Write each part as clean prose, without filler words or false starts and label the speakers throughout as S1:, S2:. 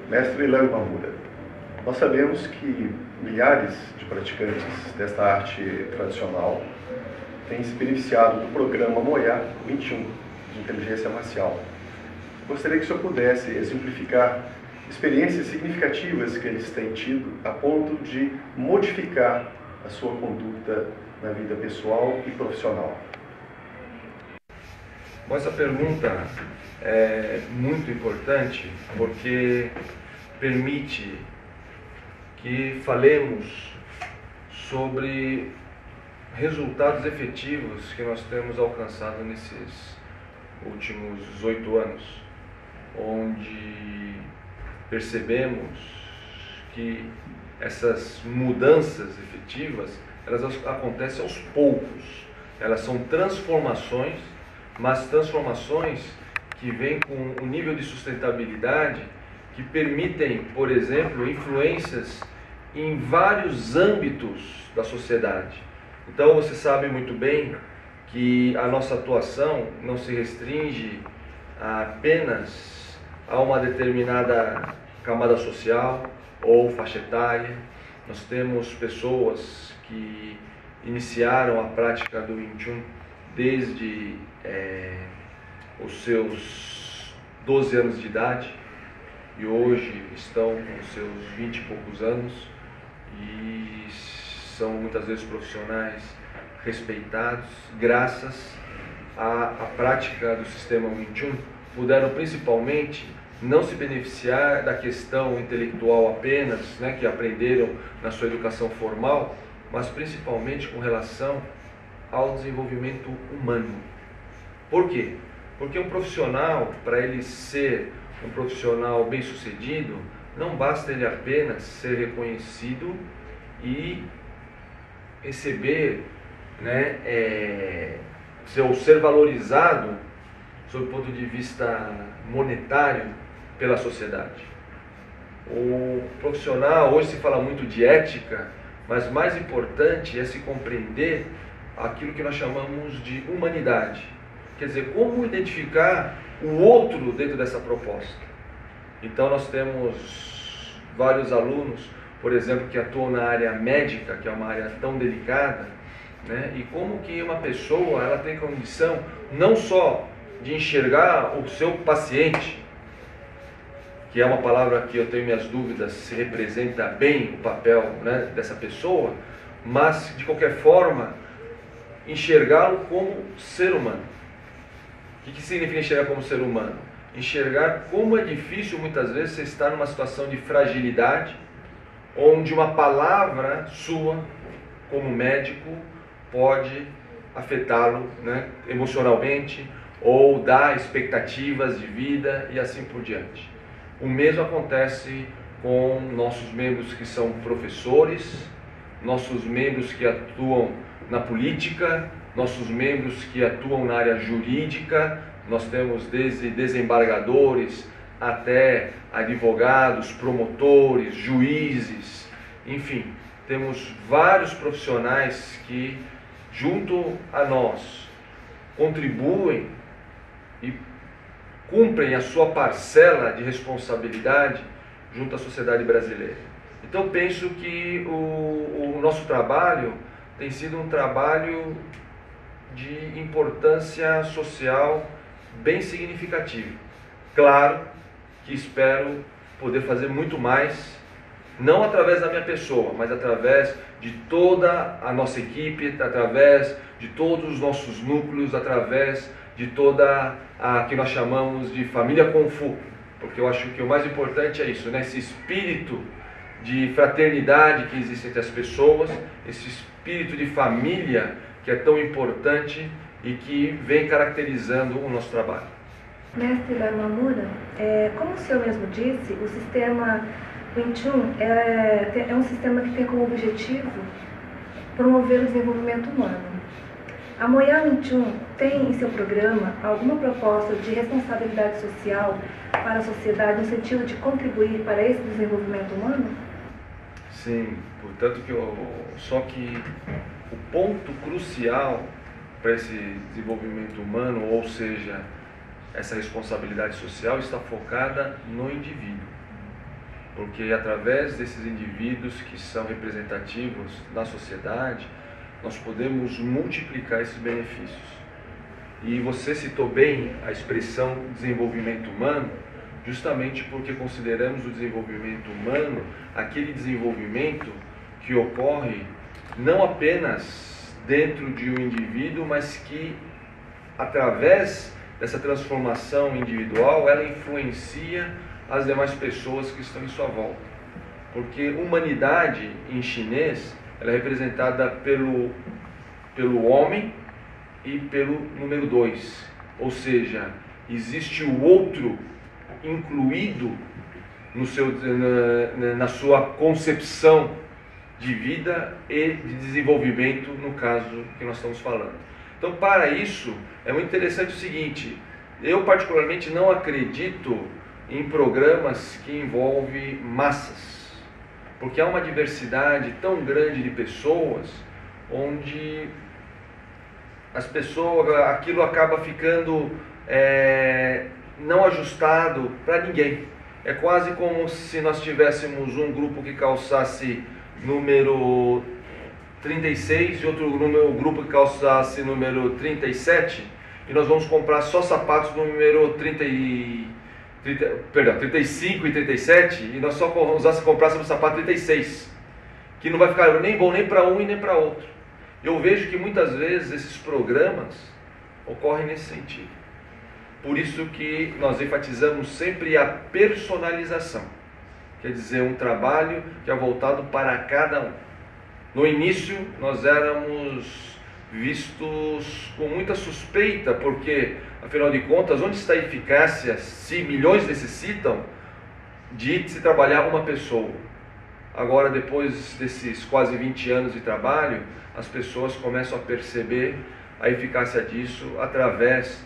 S1: Mestre Léo Mamura, nós sabemos que milhares de praticantes desta arte tradicional têm se beneficiado do programa MOIA 21 de inteligência marcial. Gostaria que o senhor pudesse exemplificar experiências significativas que eles têm tido a ponto de modificar a sua conduta na vida pessoal e profissional.
S2: Bom, essa pergunta é muito importante porque permite que falemos sobre resultados efetivos que nós temos alcançado nesses últimos 8 anos, onde percebemos que essas mudanças efetivas, elas acontecem aos poucos, elas são transformações, mas transformações que vêm com um nível de sustentabilidade que permitem, por exemplo, influências em vários âmbitos da sociedade. Então você sabe muito bem que a nossa atuação não se restringe apenas a uma determinada camada social ou faixa etária. Nós temos pessoas que iniciaram a prática do Wing Chun desde os seus 12 anos de idade e hoje estão com seus 20 e poucos anos e são muitas vezes profissionais respeitados graças à prática do sistema Wing Chun. Puderam principalmente não se beneficiar da questão intelectual apenas, que aprenderam na sua educação formal, mas principalmente com relação ao desenvolvimento humano. Por quê? Porque um profissional, para ele ser um profissional bem-sucedido, não basta ele apenas ser reconhecido e receber, ser valorizado sob o ponto de vista monetário pela sociedade. O profissional, hoje se fala muito de ética, mas mais importante é se compreender aquilo que nós chamamos de humanidade. Quer dizer, como identificar o outro dentro dessa proposta. Então nós temos vários alunos, por exemplo, que atuam na área médica, que é uma área tão delicada, e como que uma pessoa ela tem condição não só de enxergar o seu paciente, que é uma palavra que eu tenho minhas dúvidas se representa bem o papel dessa pessoa, mas de qualquer forma enxergá-lo como ser humano. O que significa enxergar como ser humano? Enxergar como é difícil muitas vezes você estar numa situação de fragilidade, onde uma palavra sua, como médico, pode afetá-lo emocionalmente, ou dar expectativas de vida e assim por diante. O mesmo acontece com nossos membros que são professores, nossos membros que atuam na política, nossos membros que atuam na área jurídica. Nós temos desde desembargadores até advogados, promotores, juízes, enfim, temos vários profissionais que, junto a nós, contribuem e cumprem a sua parcela de responsabilidade junto à sociedade brasileira. Então penso que o nosso trabalho tem sido um trabalho de importância social bem significativo. Claro que espero poder fazer muito mais, não através da minha pessoa, mas através de toda a nossa equipe, através de todos os nossos núcleos, através de toda a que nós chamamos de família Kung Fu, porque eu acho que o mais importante é isso, esse espírito de fraternidade que existe entre as pessoas, esse espírito de família que é tão importante e que vem caracterizando o nosso trabalho.
S3: Mestre Léo Mamura, como o senhor mesmo disse, o sistema Wing Chun é um sistema que tem como objetivo promover o desenvolvimento humano. A MOIA Wing Chun tem em seu programa alguma proposta de responsabilidade social para a sociedade no sentido de contribuir para esse desenvolvimento humano?
S2: Sim, portanto só que o ponto crucial para esse desenvolvimento humano, ou seja, essa responsabilidade social, está focada no indivíduo. porque através desses indivíduos que são representativos na sociedade, nós podemos multiplicar esses benefícios. E você citou bem a expressão desenvolvimento humano, justamente porque consideramos o desenvolvimento humano aquele desenvolvimento que ocorre não apenas dentro de um indivíduo, mas que através dessa transformação individual ela influencia as demais pessoas que estão em sua volta. Porque humanidade em chinês ela é representada pelo homem e pelo número 2, ou seja, existe o outro incluído na sua concepção de vida e de desenvolvimento, no caso que nós estamos falando. Então, para isso, é muito interessante o seguinte: eu particularmente não acredito em programas que envolvem massas, porque há uma diversidade tão grande de pessoas, onde as pessoas, aquilo acaba ficando não ajustado para ninguém. É quase como se nós tivéssemos um grupo que calçasse número 36 e outro grupo que calçasse número 37, e nós vamos comprar só sapatos do número 35 e 37, e nós só comprássemos o sapato 36, que não vai ficar nem bom nem para um e nem para outro. Eu vejo que muitas vezes esses programas ocorrem nesse sentido. Por isso que nós enfatizamos sempre a personalização. Quer dizer, um trabalho que é voltado para cada um. No início, nós éramos vistos com muita suspeita, porque, afinal de contas, onde está a eficácia se milhões necessitam de se trabalhar uma pessoa? Agora, depois desses quase 20 anos de trabalho, as pessoas começam a perceber a eficácia disso através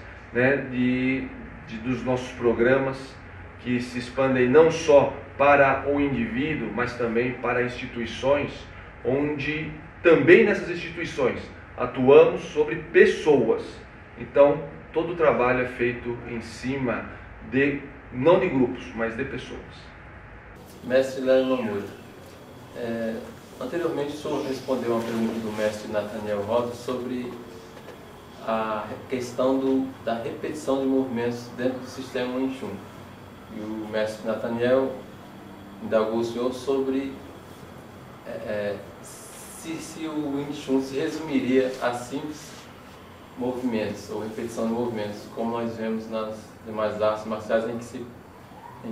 S2: dos nossos programas, que se expandem não só para o indivíduo, mas também para instituições, onde também nessas instituições atuamos sobre pessoas. Então, todo o trabalho é feito em cima não de grupos, mas de pessoas.
S4: Mestre Hilário Mamura, anteriormente o senhor respondeu uma pergunta do mestre Nathaniel Rosa sobre a questão da repetição de movimentos dentro do sistema Wing Chun. E o mestre Nathaniel indagou o senhor sobre se o Wing Chun se resumiria a simples movimentos ou repetição de movimentos, como nós vemos nas demais artes marciais em que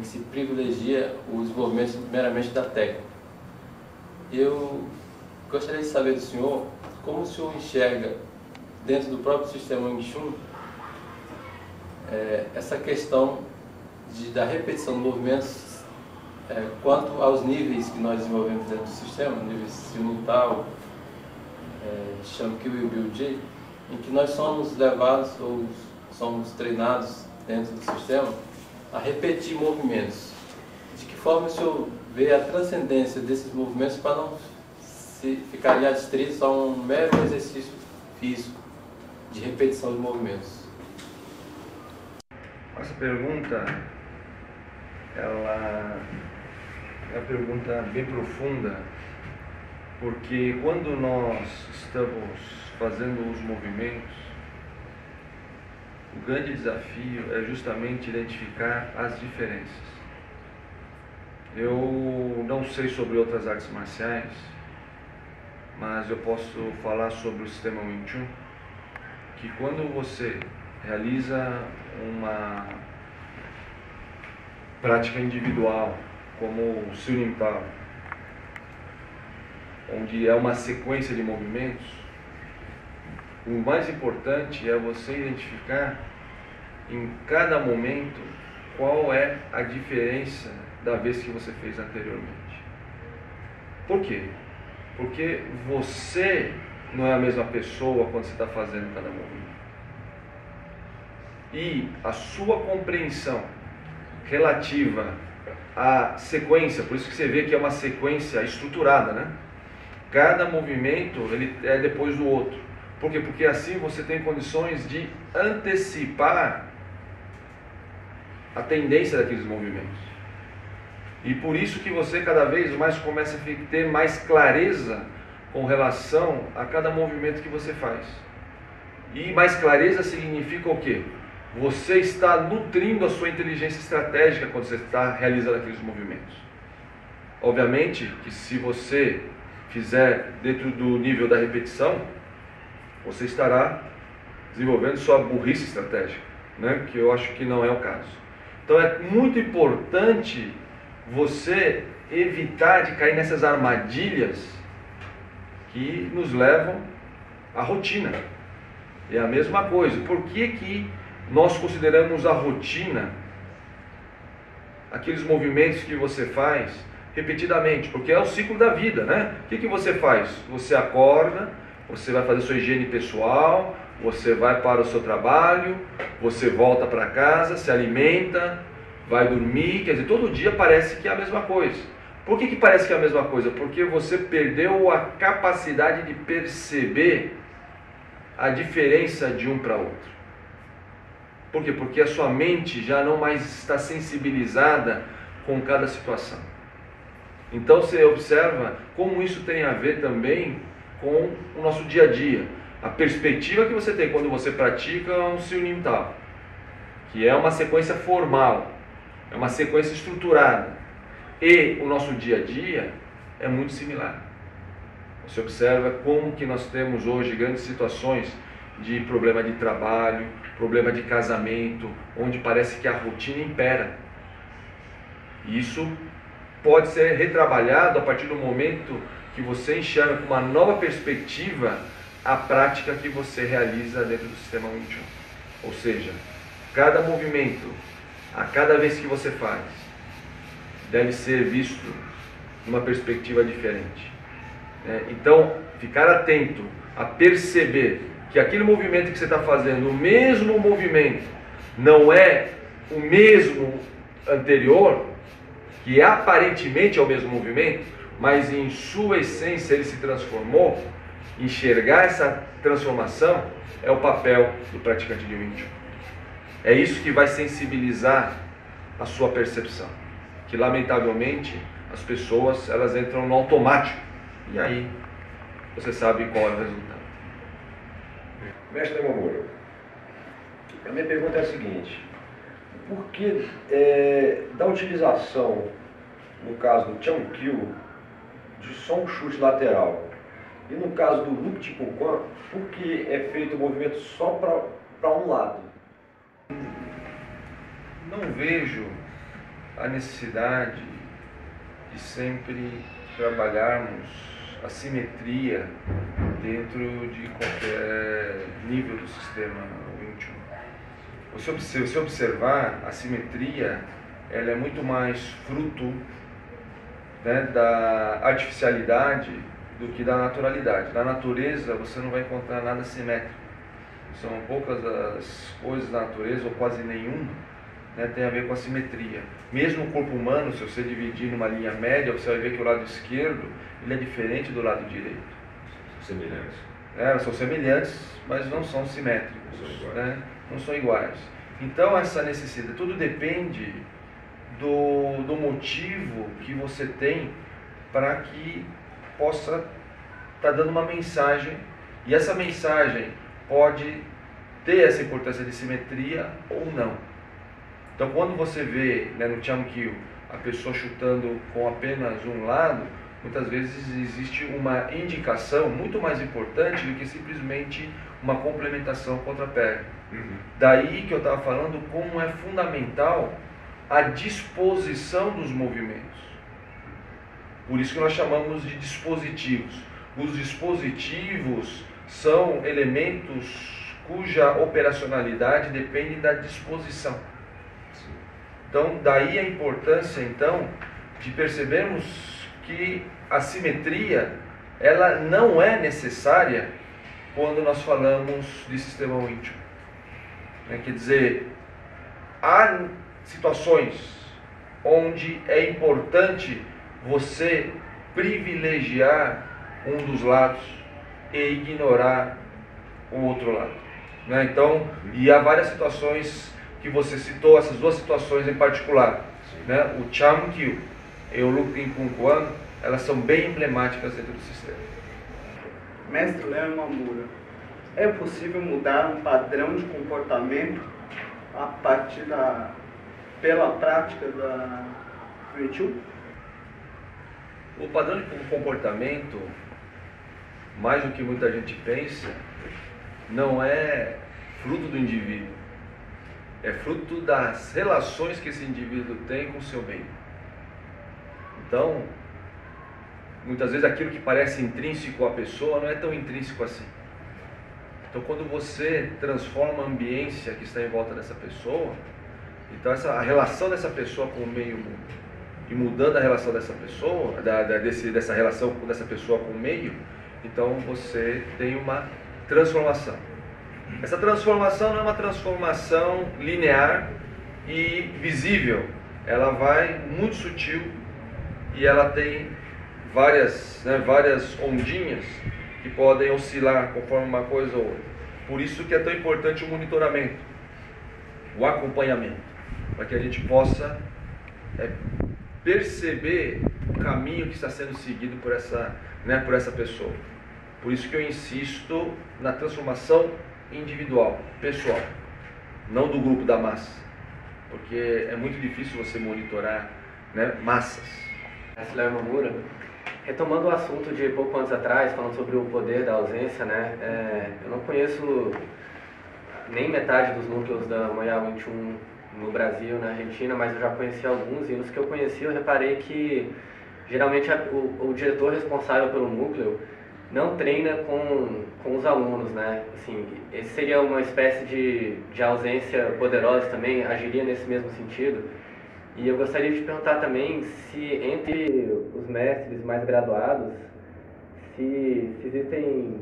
S4: se privilegia o desenvolvimento meramente da técnica. Eu gostaria de saber do senhor como o senhor enxerga dentro do próprio sistema Wing Chun essa questão da repetição de movimentos quanto aos níveis que nós desenvolvemos dentro do sistema, nível simultâneo, Shankyu e Biu-Ji, em que nós somos levados ou somos treinados dentro do sistema a repetir movimentos. De que forma o senhor vê a transcendência desses movimentos para não ficarem adstritos a um mero exercício físico de repetição de movimentos?
S2: Essa pergunta, ela é uma pergunta bem profunda, porque quando nós estamos fazendo os movimentos, o grande desafio é justamente identificar as diferenças. Eu não sei sobre outras artes marciais, mas eu posso falar sobre o sistema Wing Chun, que quando você realiza uma prática individual, como o Sunim Pao, onde é uma sequência de movimentos, o mais importante é você identificar em cada momento qual é a diferença da vez que você fez anteriormente. Por quê? Porque você não é a mesma pessoa quando você está fazendo cada movimento. E a sua compreensão relativa à sequência, por isso que você vê que é uma sequência estruturada, né? Cada movimento ele é depois do outro. Por quê? Porque assim você tem condições de antecipar a tendência daqueles movimentos. E por isso que você cada vez mais começa a ter mais clareza com relação a cada movimento que você faz. E mais clareza significa o quê? Você está nutrindo a sua inteligência estratégica quando você está realizando aqueles movimentos. Obviamente que se você fizer dentro do nível da repetição, você estará desenvolvendo sua burrice estratégica, né? Que eu acho que não é o caso. Então é muito importante você evitar de cair nessas armadilhas que nos levam à rotina. É a mesma coisa. Por que nós consideramos a rotina aqueles movimentos que você faz repetidamente? Porque é o ciclo da vida, né? O que você faz? Você acorda, você vai fazer sua higiene pessoal, você vai para o seu trabalho, você volta para casa, se alimenta, vai dormir, quer dizer, todo dia parece que é a mesma coisa. Por que parece que é a mesma coisa? Porque você perdeu a capacidade de perceber a diferença de um para outro. Por quê? Porque a sua mente já não mais está sensibilizada com cada situação. Então você observa como isso tem a ver também com o nosso dia a dia. A perspectiva que você tem quando você pratica um Siu-Nim-Tao, que é uma sequência formal, é uma sequência estruturada, e o nosso dia a dia é muito similar. Você observa como que nós temos hoje grandes situações de problema de trabalho, problema de casamento, onde parece que a rotina impera. E isso pode ser retrabalhado a partir do momento que você enxerga com uma nova perspectiva a prática que você realiza dentro do sistema Wing Chun. Ou seja, cada movimento, a cada vez que você faz, deve ser visto numa perspectiva diferente. Então, ficar atento a perceber que aquele movimento que você está fazendo, o mesmo movimento, não é o mesmo anterior, que aparentemente é o mesmo movimento, mas em sua essência ele se transformou. Enxergar essa transformação é o papel do praticante de Wing Chun. É isso que vai sensibilizar a sua percepção, que lamentavelmente as pessoas elas entram no automático, e aí você sabe qual é o resultado.
S5: Mestre Momura, a minha pergunta é a seguinte: por que da utilização, no caso do Chang Kyu, de só um chute lateral, e no caso do Loop de Kukwan, por que é feito o movimento só para um lado?
S2: Não vejo a necessidade de sempre trabalharmos a simetria dentro de qualquer nível do sistema Wing Chun. Se você observar, a simetria ela é muito mais fruto, né, da artificialidade do que da naturalidade. Na natureza você não vai encontrar nada simétrico. São poucas as coisas da natureza, ou quase nenhuma, né, tem a ver com a simetria. Mesmo o corpo humano, se você dividir numa linha média, você vai ver que o lado esquerdo ele é diferente do lado direito.
S5: São semelhantes.
S2: São semelhantes, mas não são simétricos. Não são iguais. Então essa necessidade, tudo depende do motivo que você tem para que possa estar dando uma mensagem, e essa mensagem pode ter essa importância de simetria ou não. Então quando você vê, né, no Chang Kyu a pessoa chutando com apenas um lado, muitas vezes existe uma indicação muito mais importante do que simplesmente uma complementação contra a perna. Daí que eu estava falando como é fundamental a disposição dos movimentos. Por isso que nós chamamos de dispositivos. Os dispositivos são elementos cuja operacionalidade depende da disposição. Então, daí a importância, então, de percebermos que a simetria, ela não é necessária quando nós falamos de sistema Wing Chun. Quer dizer, há situações onde é importante você privilegiar um dos lados e ignorar o outro lado, né? Então, e há várias situações que você citou, essas duas situações em particular, né? O Chang Kyu e o Lupin Punkuan, elas são bem emblemáticas dentro do sistema.
S6: Mestre Léo Mamura, é possível mudar um padrão de comportamento a partir pela prática da Wing Chun?
S2: O padrão de comportamento, mais do que muita gente pensa, não é fruto do indivíduo, é fruto das relações que esse indivíduo tem com o seu meio. Então, muitas vezes aquilo que parece intrínseco à pessoa não é tão intrínseco assim. Então, quando você transforma a ambiência que está em volta dessa pessoa, então a relação dessa pessoa com o meio mundo, e mudando a relação dessa pessoa, dessa relação dessa pessoa com o meio, então você tem uma transformação. Essa transformação não é uma transformação linear e visível, ela vai muito sutil e ela tem várias ondinhas que podem oscilar conforme uma coisa ou outra. Por isso que é tão importante o monitoramento, o acompanhamento, para que a gente possa perceber o caminho que está sendo seguido por essa pessoa. Por isso que eu insisto na transformação individual, pessoal, não do grupo, da massa, porque é muito difícil você monitorar, massas.
S7: Mestre Léo Mamura, retomando o assunto de pouco antes atrás, falando sobre o poder da ausência, eu não conheço nem metade dos núcleos da Moya Wing Chun no Brasil, na Argentina, mas eu já conheci alguns, e nos que eu conheci eu reparei que geralmente o diretor responsável pelo núcleo não treina com os alunos, Assim, esse seria uma espécie de ausência poderosa também, agiria nesse mesmo sentido. E eu gostaria de perguntar também se entre os mestres mais graduados, se existem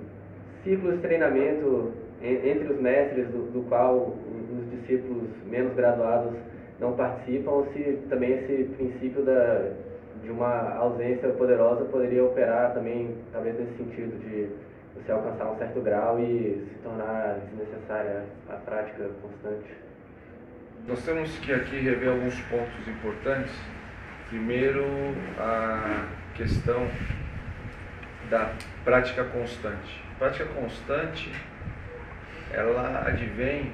S7: ciclos de treinamento entre os mestres do qual os discípulos menos graduados não participam, ou se também esse princípio de uma ausência poderosa poderia operar também, talvez nesse sentido de você alcançar um certo grau e se tornar desnecessária a prática constante.
S2: Nós temos que aqui rever alguns pontos importantes. Primeiro, a questão da prática constante. A prática constante, ela advém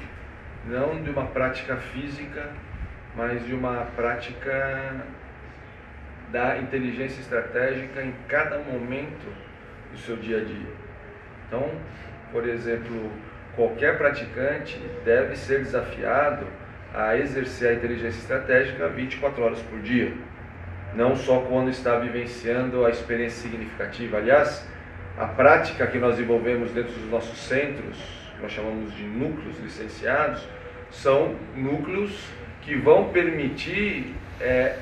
S2: não de uma prática física, mas de uma prática da inteligência estratégica em cada momento do seu dia a dia. Então, por exemplo, qualquer praticante deve ser desafiado a exercer a inteligência estratégica 24 horas por dia, não só quando está vivenciando a experiência significativa. Aliás, a prática que nós desenvolvemos dentro dos nossos centros, que nós chamamos de núcleos licenciados, são núcleos que vão permitir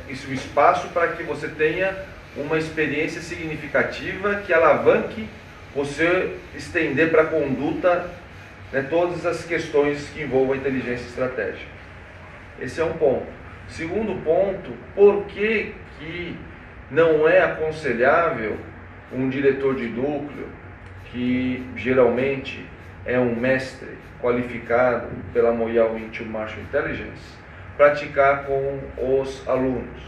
S2: o espaço para que você tenha uma experiência significativa que alavanque você estender para a conduta todas as questões que envolvam a inteligência estratégica. Esse é um ponto. Segundo ponto, por que não é aconselhável um diretor de núcleo, que geralmente é um mestre qualificado pela Moya Wing Chun Martial Intelligence, praticar com os alunos?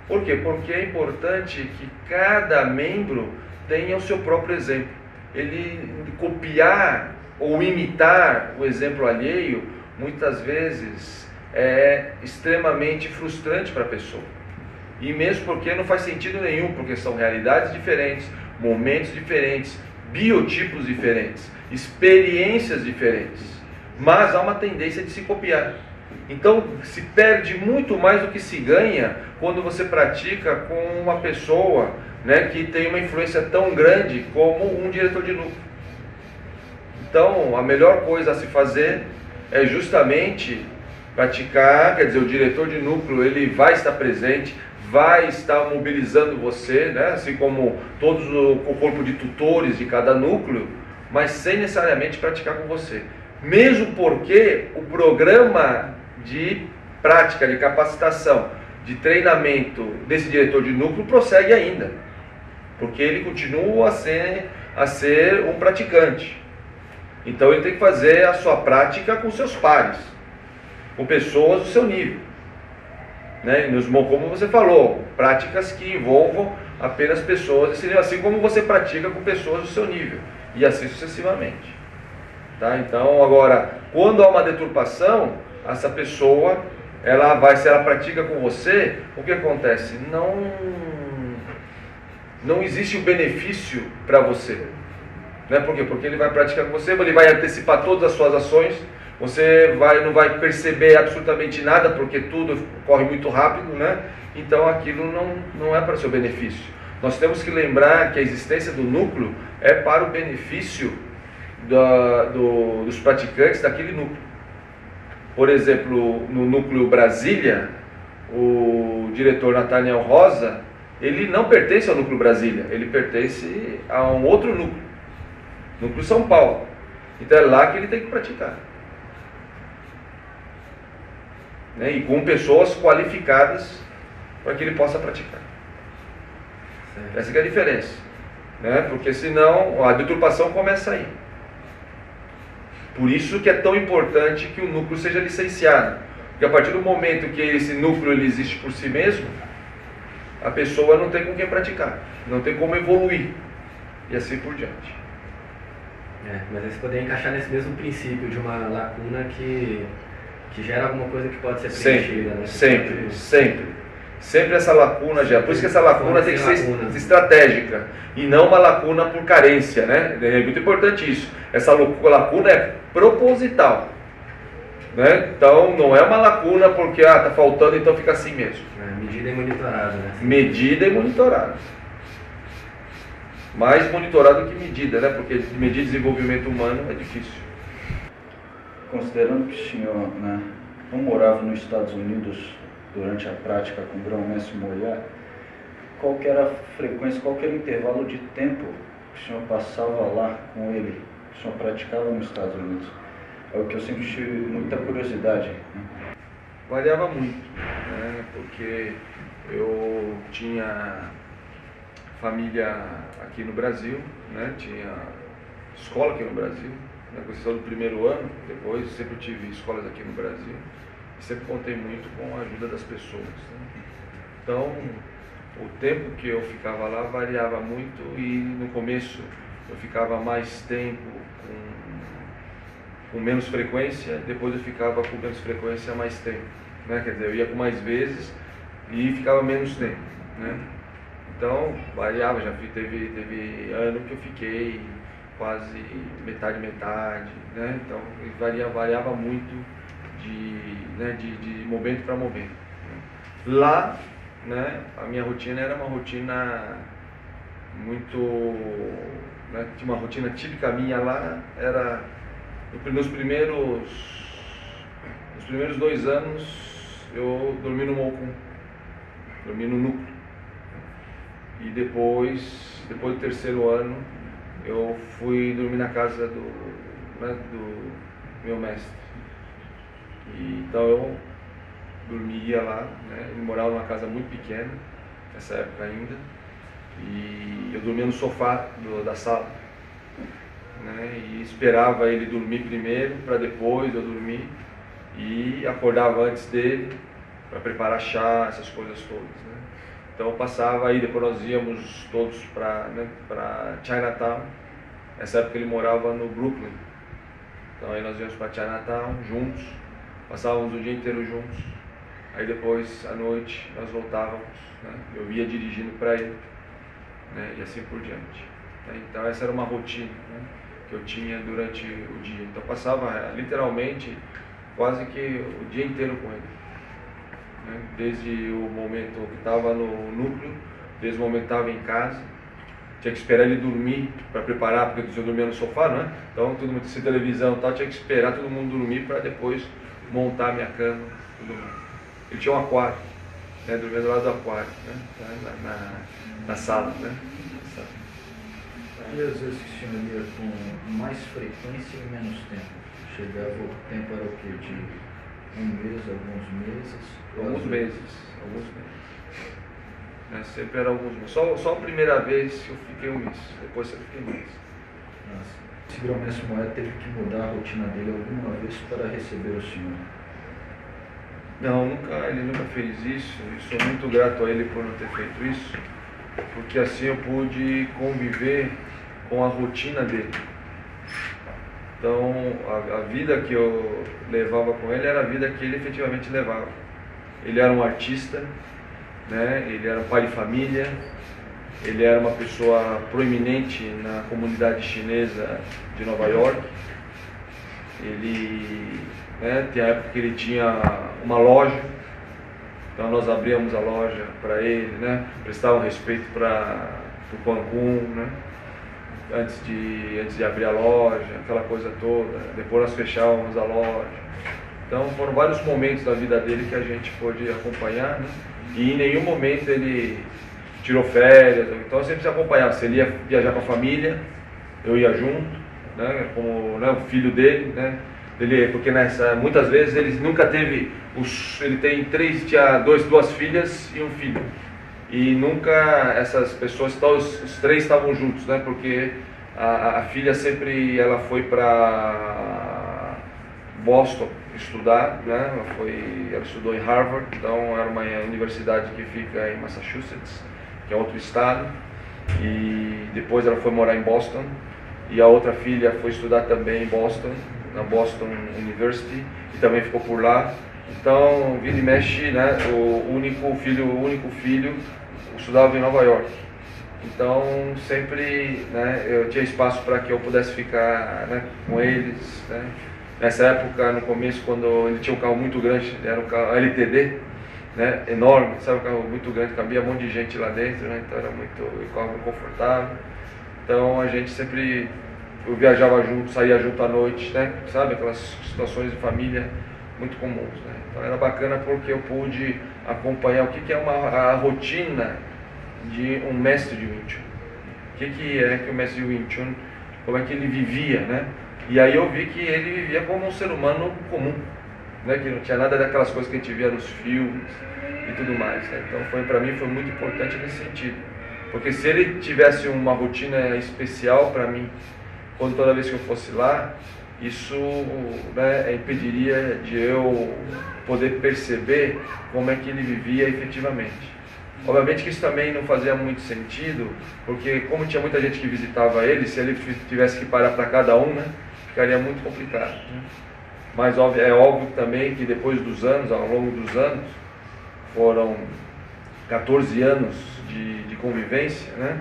S2: Por quê? Porque é importante que cada membro tenha o seu próprio exemplo. Ele copiar ou imitar o exemplo alheio, muitas vezes é extremamente frustrante para a pessoa. E mesmo porque não faz sentido nenhum, porque são realidades diferentes, momentos diferentes, biotipos diferentes, experiências diferentes, mas há uma tendência de se copiar. Então se perde muito mais do que se ganha quando você pratica com uma pessoa que tem uma influência tão grande como um diretor de núcleo. Então a melhor coisa a se fazer é justamente praticar, quer dizer, o diretor de núcleo ele vai estar presente, vai estar mobilizando você, assim como todos o corpo de tutores de cada núcleo, mas sem necessariamente praticar com você. Mesmo porque o programa de prática, de capacitação, de treinamento desse diretor de núcleo prossegue ainda, porque ele continua a ser um praticante. Então ele tem que fazer a sua prática com seus pares, com pessoas do seu nível. Né? Como você falou, práticas que envolvam apenas pessoas, assim como você pratica com pessoas do seu nível, e assim sucessivamente. Tá? Então, agora, quando há uma deturpação, essa pessoa, se ela pratica com você, o que acontece? Não existe o benefício para você. Né? Por quê? Porque ele vai praticar com você, ele vai antecipar todas as suas ações, você não vai perceber absolutamente nada, porque tudo corre muito rápido, né? Então aquilo não é para o seu benefício. Nós temos que lembrar que a existência do núcleo é para o benefício dos praticantes daquele núcleo. Por exemplo, no núcleo Brasília, o diretor Nathaniel Rosa, ele não pertence ao núcleo Brasília, ele pertence a um outro núcleo São Paulo. Então é lá que ele tem que praticar. Né? E com pessoas qualificadas para que ele possa praticar. Certo. Essa que é a diferença. Né? Porque senão a deturpação começa aí. Por isso que é tão importante que o núcleo seja licenciado. Porque a partir do momento que esse núcleo ele existe por si mesmo, a pessoa não tem com quem praticar, não tem como evoluir. E assim por diante.
S7: Mas eles poderiam encaixar nesse mesmo princípio de uma lacuna que gera alguma coisa que pode ser preenchida, né? Sempre essa lacuna gera. Por isso que essa lacuna tem que ser estratégica e não uma lacuna por carência, né? É muito importante isso. Essa lacuna é proposital, né? Então não é uma lacuna porque está faltando, então fica assim mesmo. Medida e monitorada, né?
S2: Medida e monitorada. Mais monitorado que medida, né? Porque medir desenvolvimento humano é difícil.
S8: Considerando que o senhor, né, não morava nos Estados Unidos durante a prática com o grão-mestre Moyá, qual que era a frequência, qual que era o intervalo de tempo que o senhor passava lá com ele, que o senhor praticava nos Estados Unidos? É o que eu sempre tive muita curiosidade. Né?
S2: Variava muito, né? Porque eu tinha família aqui no Brasil, né? Tinha escola aqui no Brasil, na questão do primeiro ano, depois sempre tive escolas aqui no Brasil, e sempre contei muito com a ajuda das pessoas. Né? Então, o tempo que eu ficava lá variava muito e no começo eu ficava mais tempo com menos frequência, depois eu ficava com menos frequência mais tempo. Né? Quer dizer, eu ia com mais vezes e ficava menos tempo. Né? Então, variava, já teve ano que eu fiquei quase metade, né? Então variava muito de momento para momento. Lá, né, a minha rotina era uma rotina muito, né, tinha uma rotina típica minha lá, era nos primeiros 2 anos eu dormi no Mocum, dormi no núcleo, e depois do 3º ano eu fui dormir na casa do meu mestre. Então eu dormia lá, né? Ele morava numa casa muito pequena, nessa época ainda, e eu dormia no sofá da sala, né? E esperava ele dormir primeiro, para depois eu dormir, e acordava antes dele, para preparar chá, essas coisas todas. Né? Então eu passava aí, depois nós íamos todos para Chinatown. Nessa época ele morava no Brooklyn. Então aí nós íamos para Chinatown juntos, passávamos o dia inteiro juntos. Aí depois, à noite, nós voltávamos, né? Eu ia dirigindo para ele, né? E assim por diante. Então essa era uma rotina, né, que eu tinha durante o dia. Então eu passava literalmente quase que o dia inteiro com ele. Né? Desde o momento que estava no núcleo, desde o momento que estava em casa, tinha que esperar ele dormir para preparar, porque eu dormia no sofá, não é? Então todo mundo tinha televisão e tal, tinha que esperar todo mundo dormir para depois montar a minha cama, tudo mais. Ele tinha um aquário, né? Dormia do lado do aquário, né? Na sala, né?
S9: E às vezes que o senhor ia com mais frequência e menos tempo? Chegava, o tempo era o quê? De um mês, alguns meses?
S2: Alguns meses. Né? Sempre era alguns meses. Só a primeira vez que eu fiquei um mês, depois eu fiquei mais.
S9: Nossa. Esse grão-mestre Moyá teve que mudar a rotina dele alguma vez para receber o senhor?
S2: Não, ele nunca fez isso, e sou muito grato a ele por não ter feito isso, porque assim eu pude conviver com a rotina dele. Então, a vida que eu levava com ele era a vida que ele efetivamente levava. Ele era um artista, né? Ele era um pai de família, ele era uma pessoa proeminente na comunidade chinesa de Nova York. Ele, né, tem a época que ele tinha uma loja, então nós abríamos a loja para ele, né? Prestava um respeito para o Cancún, né? Antes de abrir a loja, aquela coisa toda. Depois nós fechávamos a loja. Então foram vários momentos da vida dele que a gente pôde acompanhar, né? E em nenhum momento ele tirou férias, então eu sempre se acompanhava. Se ele ia viajar com a família, eu ia junto, né? Como, né, o filho dele, né? Porque muitas vezes ele nunca teve, ele tinha duas filhas e um filho. E nunca essas pessoas, os três estavam juntos, né? Porque a filha sempre ela foi para Boston estudar, né? Ela estudou em Harvard, então era uma universidade que fica em Massachusetts, que é outro estado. E depois ela foi morar em Boston. E a outra filha foi estudar também em Boston, na Boston University, e também ficou por lá. Então, vira e mexe, né? O único filho estudava em Nova York. Então, sempre, né, eu tinha espaço para que eu pudesse ficar, né, com eles, né? Nessa época, no começo, quando ele tinha um carro muito grande, era um carro LTD, né, enorme, sabe, um carro muito grande, cabia um monte de gente lá dentro, né? Então era um carro muito confortável. Então a gente sempre, eu viajava junto, saía junto à noite, né? Sabe, aquelas situações de família muito comuns, né? Então era bacana porque eu pude acompanhar o que é a rotina de um mestre de Wing Chun. O que é que o mestre de Wing Chun, como é que ele vivia, né? E aí eu vi que ele vivia como um ser humano comum, né? Que não tinha nada daquelas coisas que a gente via nos filmes e tudo mais, né? Então para mim foi muito importante nesse sentido. Porque se ele tivesse uma rotina especial para mim, toda vez que eu fosse lá, isso, né, impediria de eu poder perceber como é que ele vivia efetivamente. Obviamente que isso também não fazia muito sentido, porque como tinha muita gente que visitava ele, se ele tivesse que parar para cada um, né, ficaria muito complicado, né? Mas é óbvio também que depois dos anos, ao longo dos anos, foram 14 anos de convivência, né?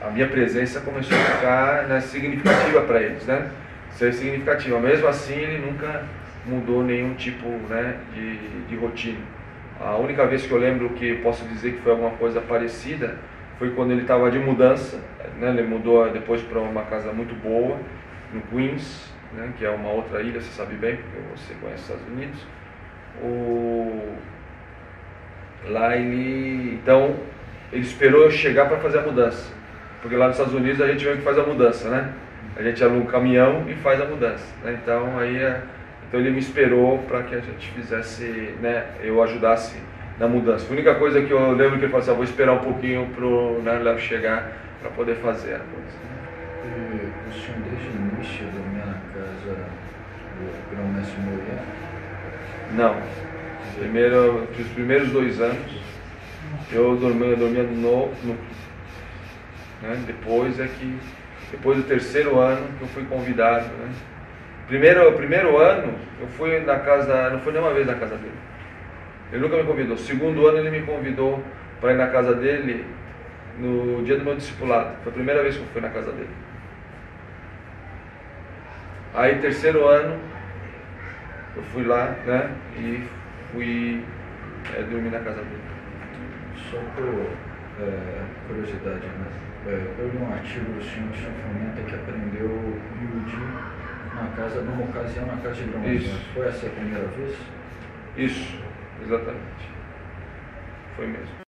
S2: A minha presença começou a ficar, né, significativa para eles, né? Ser significativa. Mesmo assim, ele nunca mudou nenhum tipo, né, de rotina. A única vez que eu lembro que eu posso dizer que foi alguma coisa parecida foi quando ele estava de mudança, né? Ele mudou depois para uma casa muito boa no Queens, né, que é uma outra ilha, você sabe bem, porque você conhece os Estados Unidos. Lá ele esperou eu chegar para fazer a mudança, porque lá nos Estados Unidos a gente vem que faz a mudança, né? A gente aluga um caminhão e faz a mudança, né? Então ele me esperou para que a gente fizesse, né, eu ajudasse na mudança. A única coisa que eu lembro que ele falou assim, vou esperar um pouquinho pro, né, Léo chegar para poder fazer a coisa.
S9: E o senhor desde o início dormia na casa do grão-mestre Moya?
S2: Não. Os primeiros 2 anos eu dormia no né? Depois do terceiro ano que eu fui convidado, né? Primeiro ano eu fui na casa, não fui nenhuma vez na casa dele. Ele nunca me convidou. Segundo ano ele me convidou para ir na casa dele no dia do meu discipulado. Foi a primeira vez que eu fui na casa dele. Aí terceiro ano eu fui lá, né, e fui dormir na casa dele.
S9: Só por curiosidade, né? Eu li um artigo do senhor fomenta que aprendeu Ryuji numa ocasião na casa de grão-mestre. Foi essa a primeira vez?
S2: Isso, exatamente. Foi mesmo.